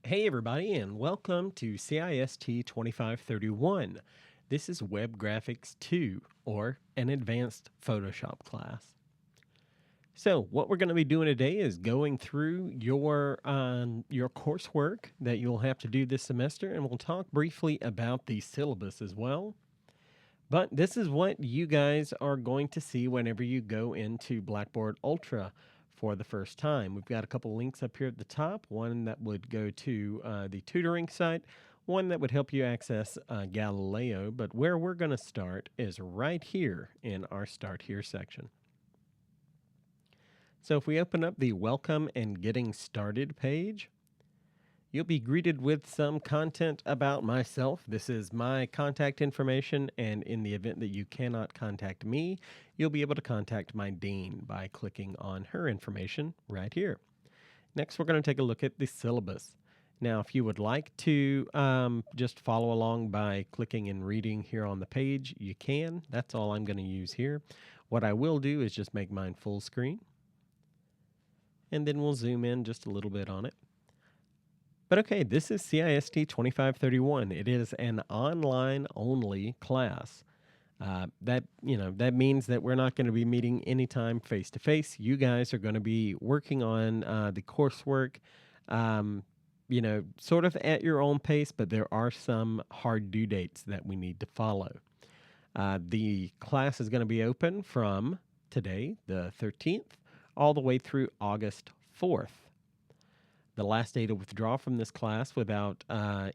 Hey everybody, and welcome to CIST 2531. This is Web Graphics 2, or an advanced Photoshop class. So what we're going to be doing today is going through your coursework that you'll have to do this semester, and we'll talk briefly about the syllabus as well. But this is what you guys are going to see whenever you go into Blackboard Ultra for the first time. We've got a couple links up here at the top, one that would go to the tutoring site, one that would help you access Galileo, but where we're going to start is right here in our Start Here section. So if we open up the Welcome and Getting Started page, you'll be greeted with some content about myself. This is my contact information, and in the event that you cannot contact me, you'll be able to contact my dean by clicking on her information right here. Next, we're going to take a look at the syllabus. Now, if you would like to just follow along by clicking and reading here on the page, you can. That's all I'm going to use here. What I will do is just make mine full screen, and then we'll zoom in just a little bit on it. But okay, this is CIST 2531. It is an online-only class. That means that we're not going to be meeting anytime face-to-face. You guys are going to be working on the coursework, sort of at your own pace, but there are some hard due dates that we need to follow. The class is going to be open from today, the 13th, all the way through August 4th. The last day to withdraw from this class without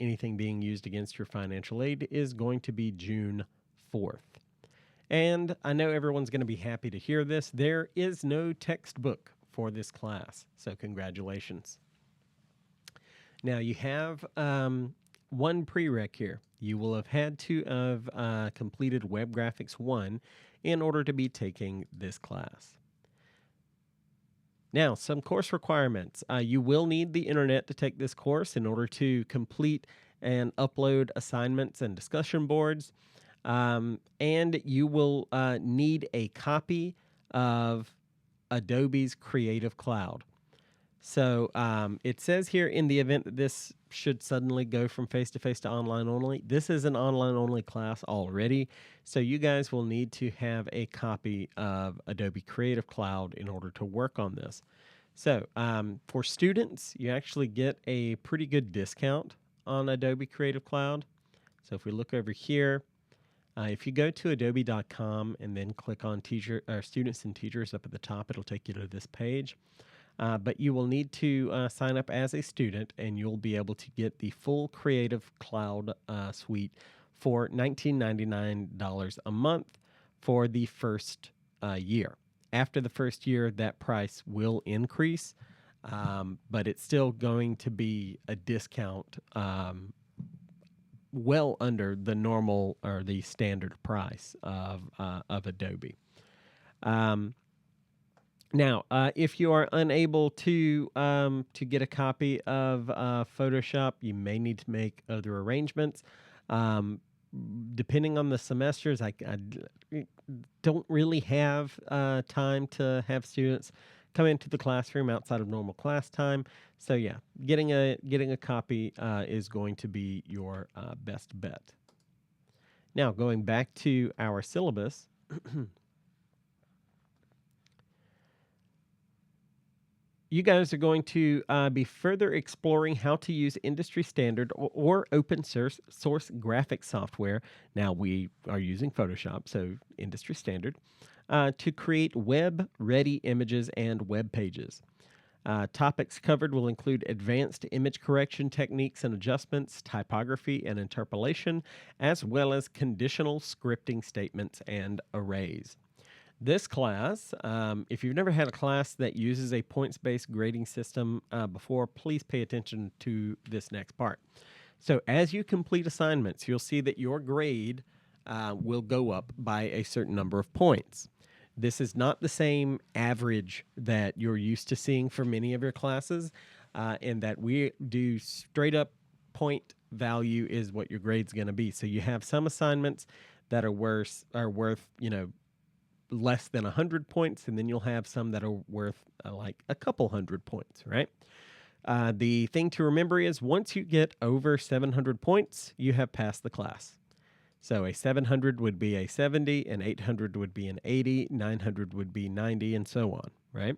anything being used against your financial aid is going to be June 4th. And I know everyone's going to be happy to hear this. There is no textbook for this class, so congratulations. Now you have one prereq here. You will have had to have completed Web Graphics 1 in order to be taking this class. Now, some course requirements. You will need the internet to take this course in order to complete and upload assignments and discussion boards. And you will need a copy of Adobe's Creative Cloud. So it says here, in the event that this should suddenly go from face-to-face to online only, this is an online-only class already. So you guys will need to have a copy of Adobe Creative Cloud in order to work on this. So for students, you actually get a pretty good discount on Adobe Creative Cloud. So if we look over here, if you go to adobe.com and then click on students and teachers up at the top, it'll take you to this page. But you will need to sign up as a student, and you'll be able to get the full Creative Cloud suite for $19.99 a month for the first year. After the first year, that price will increase, but it's still going to be a discount well under the normal or the standard price of Adobe. Now, if you are unable to get a copy of Photoshop, you may need to make other arrangements. Depending on the semesters, I don't really have time to have students come into the classroom outside of normal class time. So yeah, getting a copy is going to be your best bet. Now, going back to our syllabus. You guys are going to be further exploring how to use industry standard or open source graphic software. Now we are using Photoshop, so industry standard, to create web-ready images and web pages. Topics covered will include advanced image correction techniques and adjustments, typography and interpolation, as well as conditional scripting statements and arrays. This class, if you've never had a class that uses a points-based grading system before, please pay attention to this next part. So as you complete assignments, you'll see that your grade will go up by a certain number of points. This is not the same average that you're used to seeing for many of your classes, and that we do straight up point value is what your grade's going to be. So you have some assignments that are worth, less than 100 points, and then you'll have some that are worth like a couple hundred points, right? The thing to remember is once you get over 700 points, you have passed the class. So a 700 would be a 70, an 800 would be an 80, 900 would be 90, and so on, right?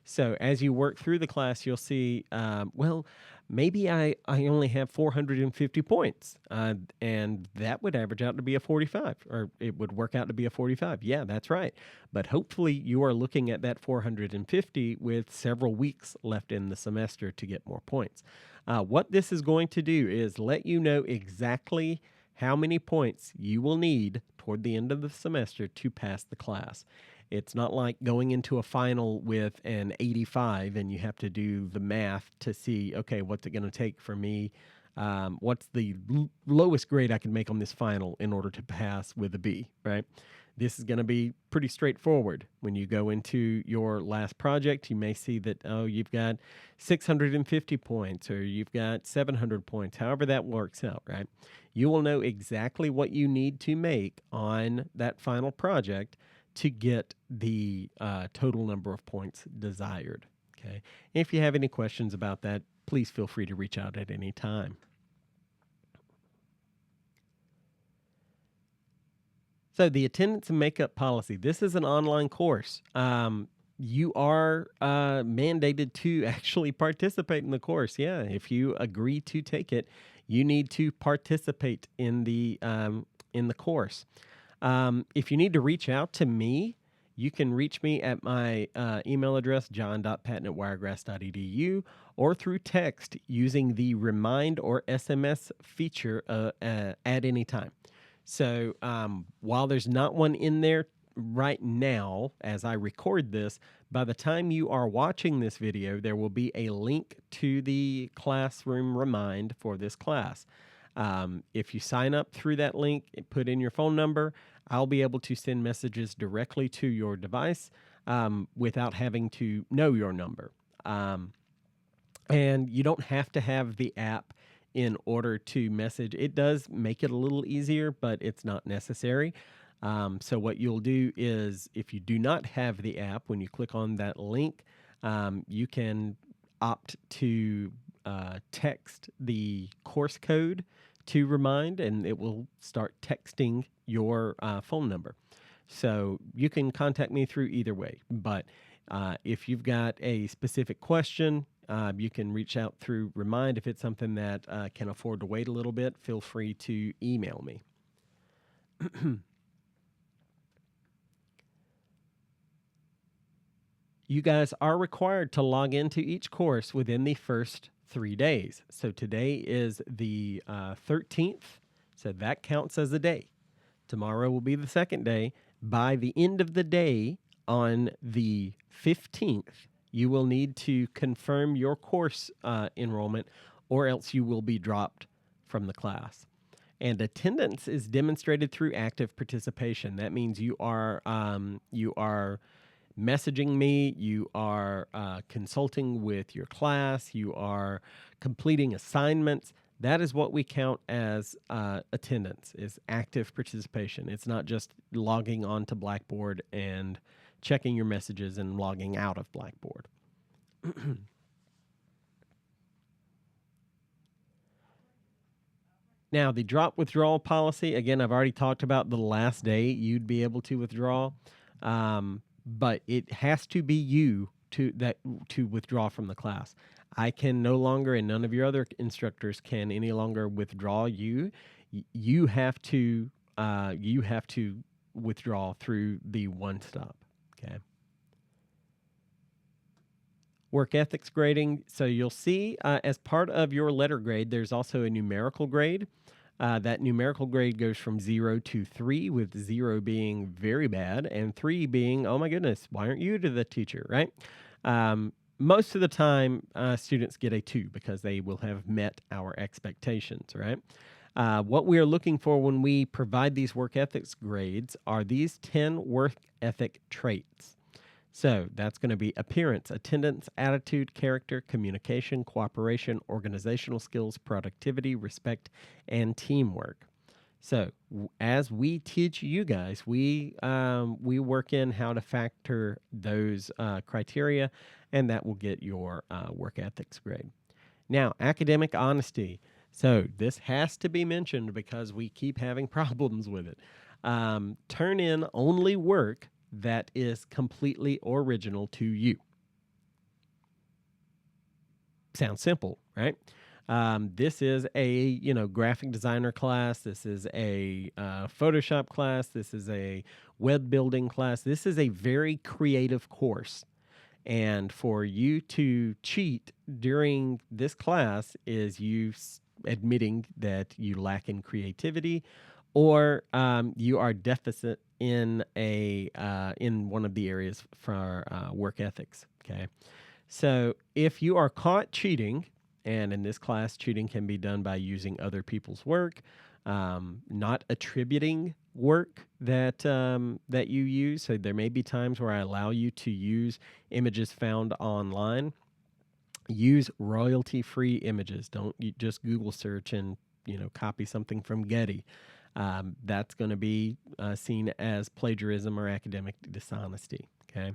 So as you work through the class, you'll see, well, maybe I only have 450 points, and that would average out to be a 45, or it would work out to be a 45. Yeah, that's right. But hopefully you are looking at that 450 with several weeks left in the semester to get more points. What this is going to do is let you know exactly how many points you will need toward the end of the semester to pass the class. It's not like going into a final with an 85 and you have to do the math to see, okay, what's it going to take for me? What's the lowest grade I can make on this final in order to pass with a B, right? This is going to be pretty straightforward. When you go into your last project, you may see that, oh, you've got 650 points or you've got 700 points, however that works out, right? You will know exactly what you need to make on that final project to get the total number of points desired. Okay. If you have any questions about that, please feel free to reach out at any time. So the attendance and makeup policy, this is an online course. You are mandated to actually participate in the course. Yeah, if you agree to take it, you need to participate in the course. If you need to reach out to me, you can reach me at my email address, john.patton@wiregrass.edu, or through text using the Remind or SMS feature at any time. So while there's not one in there right now as I record this, by the time you are watching this video, there will be a link to the classroom Remind for this class. If you sign up through that link, put in your phone number, I'll be able to send messages directly to your device without having to know your number. And you don't have to have the app in order to message. It does make it a little easier, but it's not necessary. So what you'll do is if you do not have the app, when you click on that link, you can opt to text the course code to Remind, and it will start texting your phone number. So you can contact me through either way. But if you've got a specific question, you can reach out through Remind. If it's something that can afford to wait a little bit, feel free to email me. You guys are required to log into each course within the first 3 days. So today is the 13th, so that counts as a day. Tomorrow will be the second day. By the end of the day on the 15th, you will need to confirm your course enrollment, or else you will be dropped from the class. And attendance is demonstrated through active participation. That means you are messaging me, you are consulting with your class, you are completing assignments. That is what we count as attendance, is active participation. It's not just logging on to Blackboard and checking your messages and logging out of Blackboard. Now, the drop withdrawal policy, again, I've already talked about the last day you'd be able to withdraw. But it has to be you to withdraw from the class. I can no longer, and none of your other instructors can any longer withdraw you. You have to withdraw through the one stop. Okay. Work ethics grading. So you'll see as part of your letter grade, there's also a numerical grade. That numerical grade goes from 0 to 3, with 0 being very bad and 3 being, oh my goodness, why aren't you to the teacher, right? Most of the time, students get a 2 because they will have met our expectations, right? What we are looking for when we provide these work ethics grades are these 10 work ethic traits. So that's going to be appearance, attendance, attitude, character, communication, cooperation, organizational skills, productivity, respect, and teamwork. So as we teach you guys, we work in how to factor those criteria, and that will get your work ethics grade. Now, academic honesty. So this has to be mentioned because we keep having problems with it. Turn in only work that is completely original to you. Sounds simple, right? This is a graphic designer class. This is a Photoshop class. This is a web building class. This is a very creative course. And for you to cheat during this class is you admitting that you lack in creativity, or you are deficit in in one of the areas for work ethics. Okay, so if you are caught cheating, and in this class, cheating can be done by using other people's work, not attributing work that you use. So there may be times where I allow you to use images found online. Use royalty-free images. Don't just Google search and copy something from Getty. That's going to be seen as plagiarism or academic dishonesty. Okay.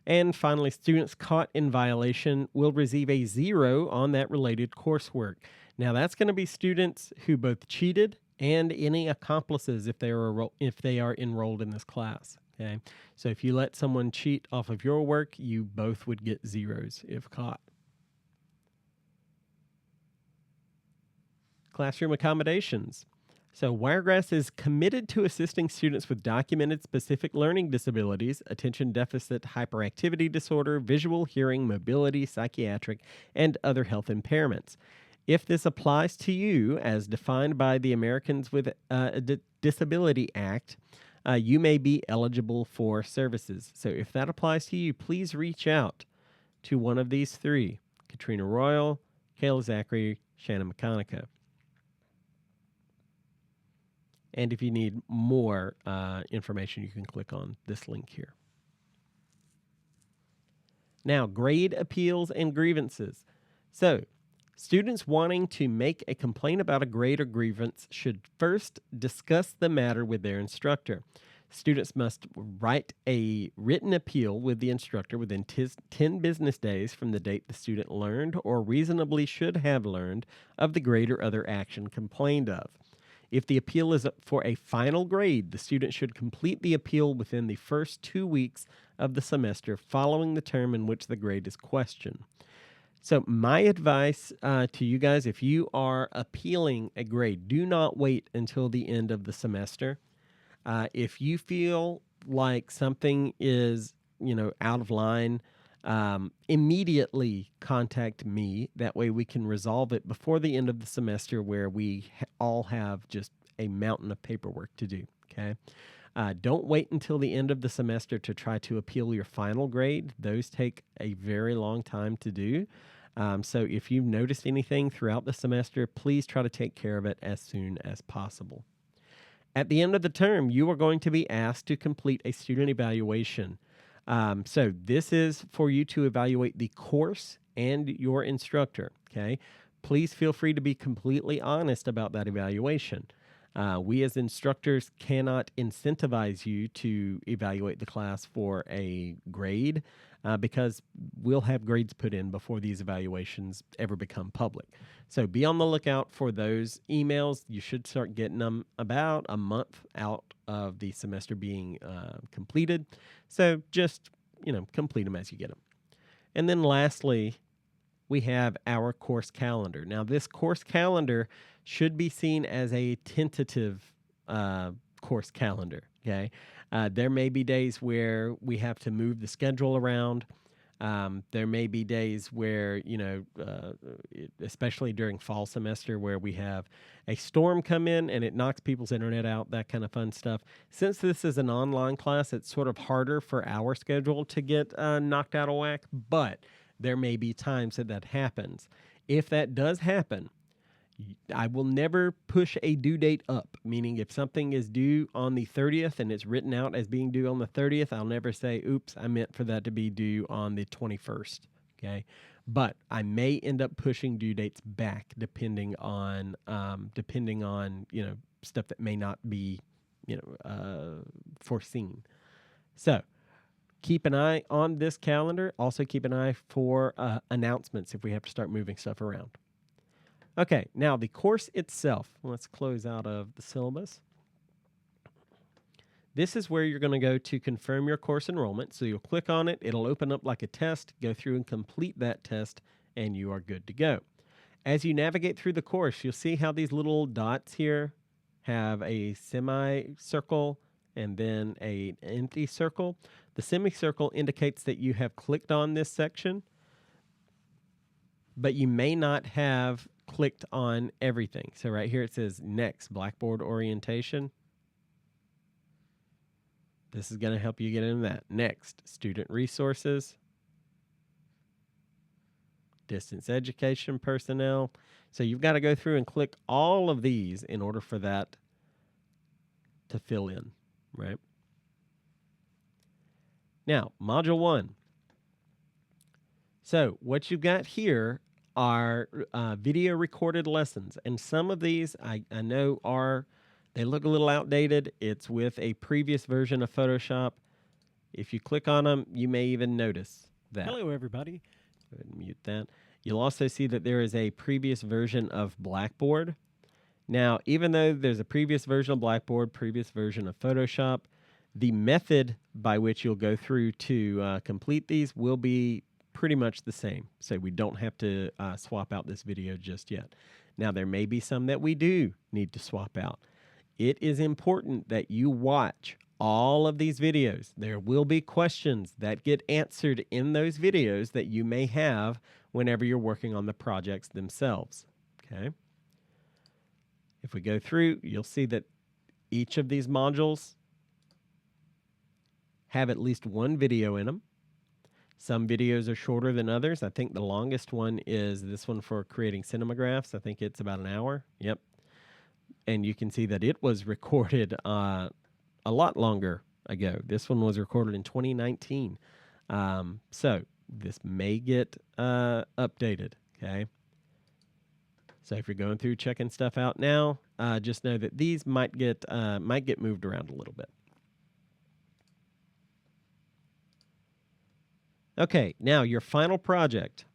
And finally, students caught in violation will receive a 0 on that related coursework. Now, that's going to be students who both cheated and any accomplices if they are enrolled in this class. Okay, so if you let someone cheat off of your work, you both would get 0s if caught. Classroom accommodations. So Wiregrass is committed to assisting students with documented specific learning disabilities, attention deficit hyperactivity disorder, visual, hearing, mobility, psychiatric, and other health impairments. If this applies to you as defined by the Americans with a Disability Act, you may be eligible for services. So if that applies to you, please reach out to one of these three: Katrina Royal, Kayla Zachary, Shannon McConaughey. And if you need more information, you can click on this link here. Now, grade appeals and grievances. So, students wanting to make a complaint about a grade or grievance should first discuss the matter with their instructor. Students must write a written appeal with the instructor within 10 business days from the date the student learned or reasonably should have learned of the grade or other action complained of. If the appeal is for a final grade, the student should complete the appeal within the first 2 weeks of the semester following the term in which the grade is questioned. So my advice to you guys, if you are appealing a grade, do not wait until the end of the semester. If you feel like something is, out of line, immediately contact me. That way we can resolve it before the end of the semester, where we all have just a mountain of paperwork to do. Okay. Don't wait until the end of the semester to try to appeal your final grade. Those take a very long time to do. So if you've noticed anything throughout the semester, please try to take care of it as soon as possible. At the end of the term, you are going to be asked to complete a student evaluation. So this is for you to evaluate the course and your instructor, okay? Please feel free to be completely honest about that evaluation. We as instructors cannot incentivize you to evaluate the class for a grade because we'll have grades put in before these evaluations ever become public. So be on the lookout for those emails. You should start getting them about a month out of the semester being completed. So just, complete them as you get them. And then lastly, we have our course calendar. Now, this course calendar should be seen as a tentative course calendar, okay? There may be days where we have to move the schedule around. There may be days where, especially during fall semester, where we have a storm come in and it knocks people's internet out, that kind of fun stuff. Since this is an online class, it's sort of harder for our schedule to get knocked out of whack, but there may be times that happens. If that does happen, I will never push a due date up, meaning if something is due on the 30th and it's written out as being due on the 30th, I'll never say, oops, I meant for that to be due on the 21st, okay? But I may end up pushing due dates back depending on stuff that may not be, foreseen. So keep an eye on this calendar. Also keep an eye for announcements if we have to start moving stuff around. Okay, now the course itself. Let's close out of the syllabus. This is where you're going to go to confirm your course enrollment. So you'll click on it, it'll open up like a test, go through and complete that test, and you are good to go. As you navigate through the course, you'll see how these little dots here have a semicircle and then an empty circle. The semicircle indicates that you have clicked on this section, but you may not have clicked on everything. So right here it says next, Blackboard orientation. This is going to help you get into that. Next, student resources, distance education personnel. So you've got to go through and click all of these in order for that to fill in, right? Now, Module 1. So what you've got here are video recorded lessons. And some of these I know they look a little outdated. It's with a previous version of Photoshop. If you click on them, you may even notice that. Hello, everybody. Go ahead and mute that. You'll also see that there is a previous version of Blackboard. Now, even though there's a previous version of Blackboard, previous version of Photoshop, the method by which you'll go through to complete these will be pretty much the same. So we don't have to swap out this video just yet. Now, there may be some that we do need to swap out. It is important that you watch all of these videos. There will be questions that get answered in those videos that you may have whenever you're working on the projects themselves. Okay. If we go through, you'll see that each of these modules have at least one video in them. Some videos are shorter than others. I think the longest one is this one for creating cinemagraphs. I think it's about an hour. Yep. And you can see that it was recorded a lot longer ago. This one was recorded in 2019. So this may get updated, okay? So if you're going through checking stuff out now, just know that these might get moved around a little bit. Okay, now your final project.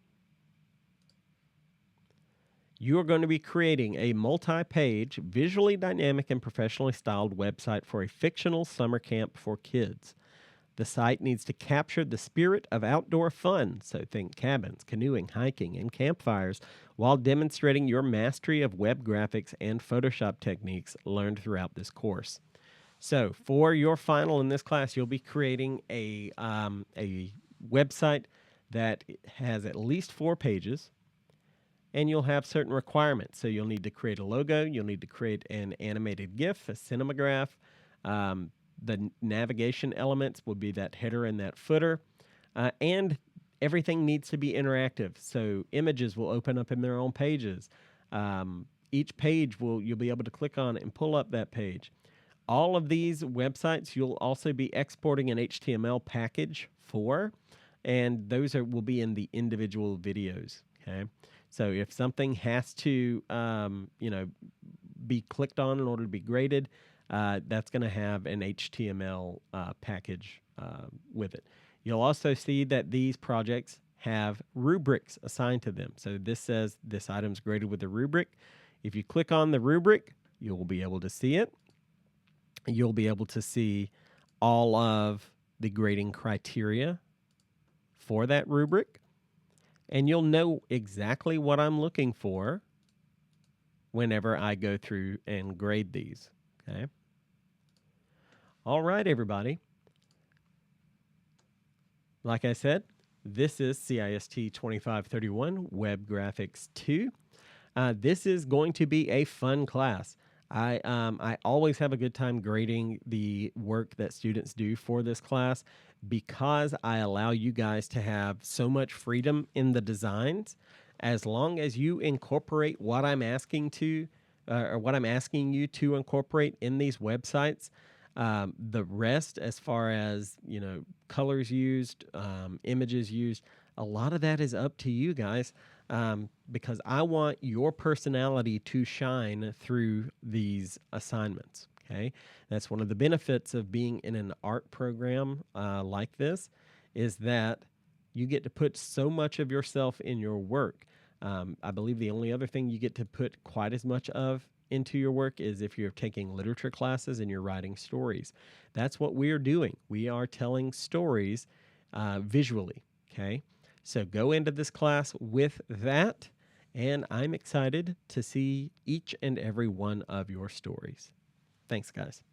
You are going to be creating a multi-page, visually dynamic and professionally styled website for a fictional summer camp for kids. The site needs to capture the spirit of outdoor fun, so think cabins, canoeing, hiking, and campfires, while demonstrating your mastery of web graphics and Photoshop techniques learned throughout this course. So for your final in this class, you'll be creating a website that has at least 4 pages. And you'll have certain requirements. So you'll need to create a logo. You'll need to create an animated GIF, a cinemagraph. The navigation elements will be that header and that footer. And everything needs to be interactive. So images will open up in their own pages. Each page you'll be able to click on and pull up that page. All of these websites you'll also be exporting an HTML package for. And those will be in the individual videos, okay? So if something has to, be clicked on in order to be graded, that's going to have an HTML package with it. You'll also see that these projects have rubrics assigned to them. So this says this item's graded with a rubric. If you click on the rubric, you'll be able to see it. You'll be able to see all of the grading criteria for that rubric. And you'll know exactly what I'm looking for whenever I go through and grade these, okay? All right, everybody. Like I said, this is CIST 2531 Web Graphics 2. This is going to be a fun class. I always have a good time grading the work that students do for this class because I allow you guys to have so much freedom in the designs. As long as you incorporate what I'm asking you to incorporate in these websites, the rest, as far as colors used, images used, a lot of that is up to you guys. Because I want your personality to shine through these assignments, okay? That's one of the benefits of being in an art program like this, is that you get to put so much of yourself in your work. I believe the only other thing you get to put quite as much of into your work is if you're taking literature classes and you're writing stories. That's what we're doing. We are telling stories visually, okay? So go into this class with that, and I'm excited to see each and every one of your stories. Thanks, guys.